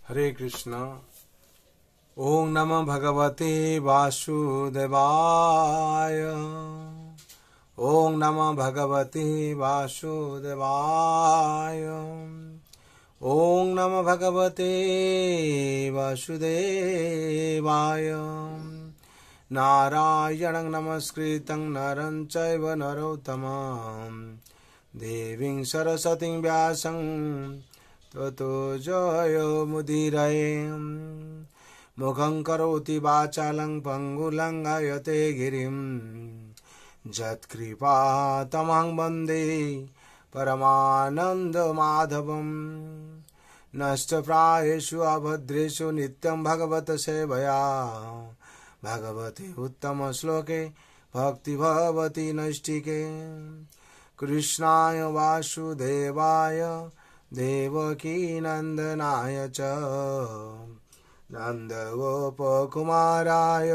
हरे कृष्ण। ओम नमः भगवते वासुदेवाय। ओम नमः भगवते वासुदेवाय। ओम नमः भगवते वासुदेवाय। नारायणं नमस्कृतं नरं चैव नरोत्तमं देवीं सरस्वतीं व्यासं ततो जयमुदीरये। मुखं करोति वाचालं पङ्गुलं गायते गिरिं यत्कृपातमहं वन्दे परमानन्दमाधवम्। नष्टप्रायेषु अभद्रेषु नित्यं भगवत सेवया भगवते उत्तमश्लोके भक्ति भवति नैष्टिके। कृष्णाय वासुदेवाय देवकी नन्दनाय च नन्दगोपकुमाराय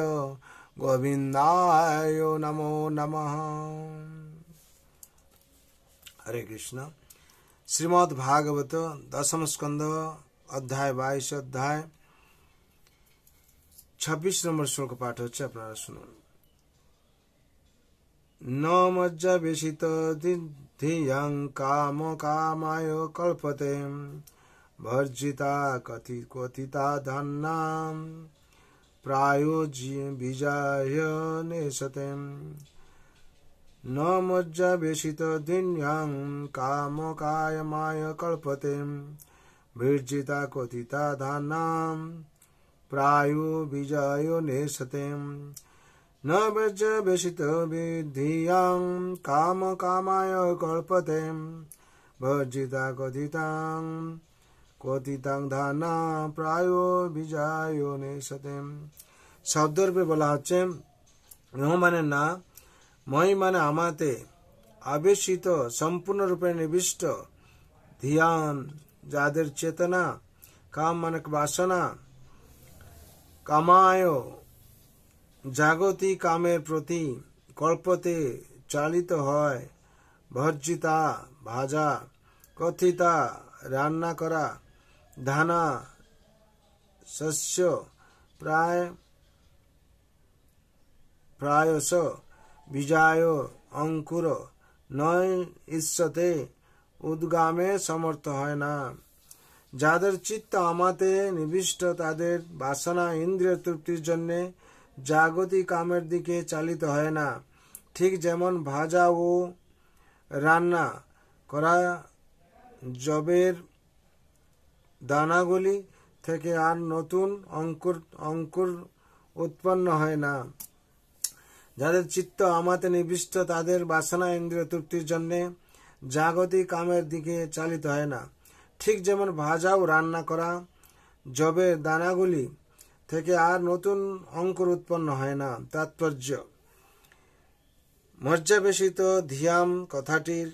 गोविन्दाय नमो नमः। हरे कृष्ण। श्रीमद् भागवत दशम स्कंद अध्याय 22 अध्याय 26 নম্বর শ্লোক পাঠ হচ্ছে, আপনারা শুনুন। न मज्जवेशित धियं काम कामाय कल्पते वर्जिता कथिता धन्नां प्रायो बीजाय नेशते। न मज्जवेशित धियं काम कामाय कल्पते वर्जिता कथिता धन्नां प्रायो बीजाय नेशते। न वज्रवेशित विधियां काम कामाय कल्पते वर्जिता कथितां धाना प्रायो বিজয় নেশতে। শব্দরূপে বলা হচ্ছে ন মানে না, মই মানে আমাতে, আবেশিত সম্পূর্ণরূপে নিবিষ্ট, ধিয়ান যাদের চেতনা, কাম মানে বাসনা, কামায় জাগতিক কামের প্রতি, কল্পতে চালিত হয়, ভর্জিতা ভাজা, কথিতা রান্না করা, ধানা শস্য, প্রায়শ বিজয় অঙ্কুর, নয় ইচ্ছতে উদ্গামে সমর্থ হয় না। যাদের চিত্ত আমাতে নিবিষ্ট, তাদের বাসনা ইন্দ্রিয় তৃপ্তির জন্য জাগতিক কামের দিকে চালিত হয় না। ঠিক যেমন ভাজা ও রান্না করা জবের দানাগুলি থেকে আর নতুন অঙ্কুর উৎপন্ন হয় না। যাদের চিত্ত আমাতে নিবিষ্ট, তাদের বাসনা ইন্দ্রিয় তৃপ্তির জন্য জাগতিক কামের দিকে চালিত হয় না। ঠিক যেমন ভাজা ও রান্না করা জবের দানাগুলি থেকে আর নতুন অঙ্কুর উৎপন্ন হয় না। তাৎপর্য: মজ্জাবেশিত ধিয়াম কথাটির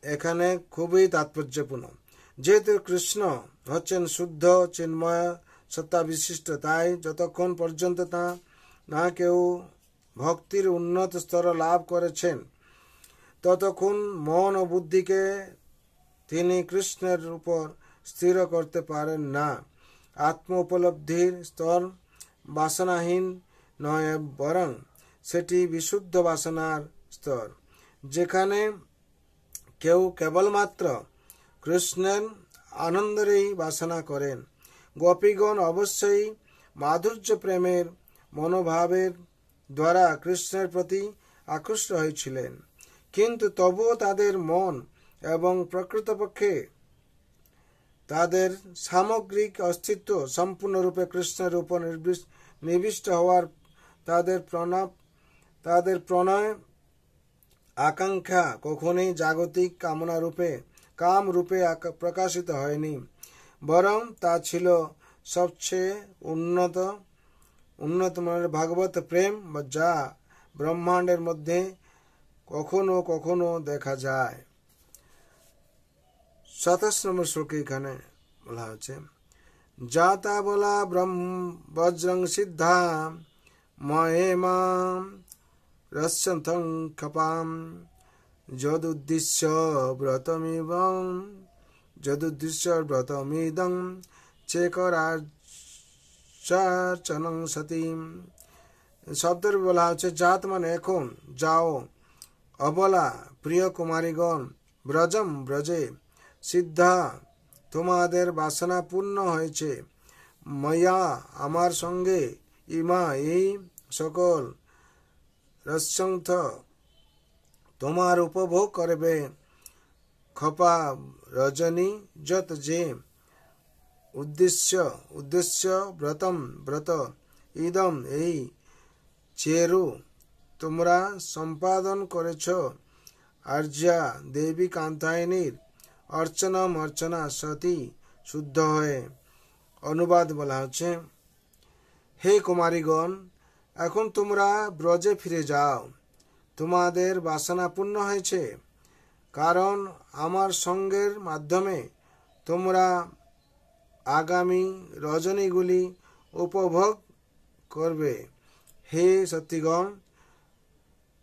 এখানে খুবই তাৎপর্যপূর্ণ। যেহেতু কৃষ্ণ হচ্ছেন শুদ্ধ চিন্ময় সত্তা বিশিষ্ট, তাই যতক্ষণ পর্যন্ত না কেউ ভক্তির উন্নত স্তর লাভ করেছেন, ততক্ষণ মন ও বুদ্ধিকে তিনি কৃষ্ণের উপর স্থির করতে পারেন না। আত্ম উপলব্ধির স্তর বাসনাহীন নয়, বরং সেটি বিশুদ্ধ বাসনার স্তর, যেখানে কেউ কেবলমাত্র কৃষ্ণের আনন্দেরই বাসনা করেন। গোপীগণ অবশ্যই মাধুর্য প্রেমের মনোভাবের দ্বারা কৃষ্ণের প্রতি আকৃষ্ট হয়েছিলেন, কিন্তু তবুও তাদের মন এবং প্রকৃতপক্ষে তাদের সামগ্রিক অস্তিত্ব সম্পূর্ণরূপে কৃষ্ণের উপর নিবিষ্ট হওয়ার তাদের প্রণয় আকাঙ্ক্ষা কখনোই জাগতিক কাম রূপে প্রকাশিত হয়নি, বরং তা ছিল সবচেয়ে উন্নত মানের ভাগবত প্রেম, যা ব্রহ্মাণ্ডের মধ্যে কখনো কখনো দেখা যায়। 27 নম্বর শ্লোকে এখানে বলা হচ্ছে, যাতা বলা বজ্রং সিদ্ধা মহেমাম রস্যন্থং ক্ষপাম যদুদ্দিশ্য ব্রতমিদং চেকরাচাচনং সতী। শব্দের বলা হচ্ছে জাত মানে এখন, যাও। অবলা প্রিয় কুমারীগণ, ব্রজম ব্রজে, সিদ্ধা তোমাদের বাসনা পূর্ণ হয়েছে, ময়া আমার সঙ্গে, ইমা এই সকল, রসংথ তোমার উপভোগ করবে, খপা রজনী যত যে, উদ্দেশ্য ব্রতম ব্রত, ইদম এই চেরু তোমরা সম্পাদন করেছ, আর্যা দেবী কান্তায়নীর অর্চনা সতী শুদ্ধ হয়ে। অনুবাদ বলা হচ্ছে, হে কুমারীগণ, এখন তোমরা ব্রজে ফিরে যাও, তোমাদের বাসনা পূর্ণ হয়েছে, কারণ আমার সঙ্গের মাধ্যমে তোমরা আগামী রজনীগুলি উপভোগ করবে। হে সতীগণ,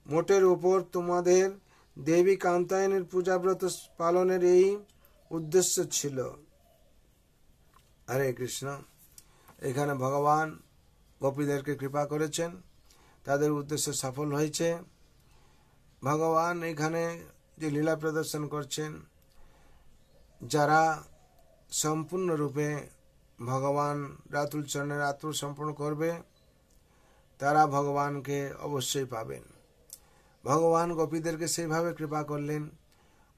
মোটের উপর তোমাদের দেবী কান্তায়নের পূজাব্রত পালনের এই উদ্দেশ্য ছিল। হরে কৃষ্ণ। এখানে ভগবান গোপীদেরকে কৃপা করেছেন, তাদের উদ্দেশ্য সফল হয়েছে। ভগবান এখানে যে লীলা প্রদর্শন করছেন, যারা সম্পূর্ণরূপে ভগবান রাতুল চরণের আত্মসমর্পণ করবে, তারা ভগবানকে অবশ্যই পাবেন। ভগবান গোপীদেরকে সেইভাবে কৃপা করলেন,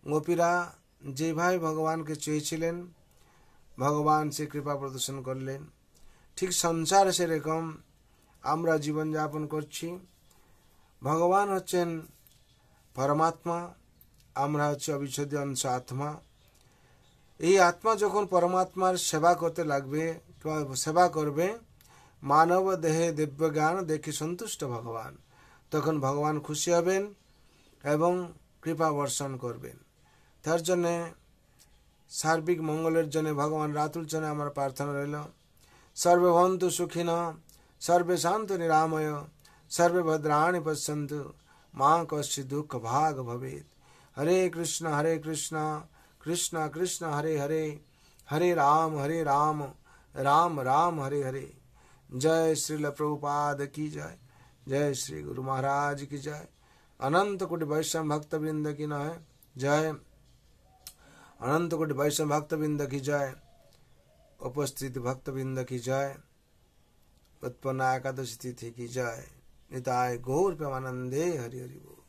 গোপীরা যেভাবে ভগবানকে চেয়েছিলেন ভগবান সে কৃপা প্রদর্শন করলেন। ঠিক সংসার সেরকম আমরা জীবনযাপন করছি। ভগবান হচ্ছেন পরমাত্মা, আমরা হচ্ছে অবিচ্ছেদ্য অংশ আত্মা। এই আত্মা যখন পরমাত্মার সেবা করতে লাগবে, সেবা করবে, মানব দেহে দিব্য জ্ঞান দেখে সন্তুষ্ট ভগবান, তখন ভগবান খুশি হবেন এবং কৃপা বর্ষণ করবেন। তার জন্যে সার্বিক মঙ্গলের জন্য ভগবান রাতুল চরণে আমার প্রার্থনা রইল। সর্বে ভবন্তু সুখিনঃ, সর্বে শান্তু নিরাময়, সর্বে ভদ্রাণি পশ্যন্তু, মা কশ্চিৎ দুঃখ ভাগ ভবেৎ। হরে কৃষ্ণ কৃষ্ণ কৃষ্ণ হরে হরে, হরে রাম রাম রাम हरे हरे। जय श्रील प्रभुपाद की जय, जय श्री गुरु महाराज की जय। अनंत कोटि वैष्णव भक्तवृंद की न है जय, अनंत कोटि वैष्णव भक्तवृंद की जय, उपस्थित भक्तवृंद की जय, उत्पन्न एकादशी तिथि की जय। निताय गौर प्रेमानंदे हरि हरि बोल।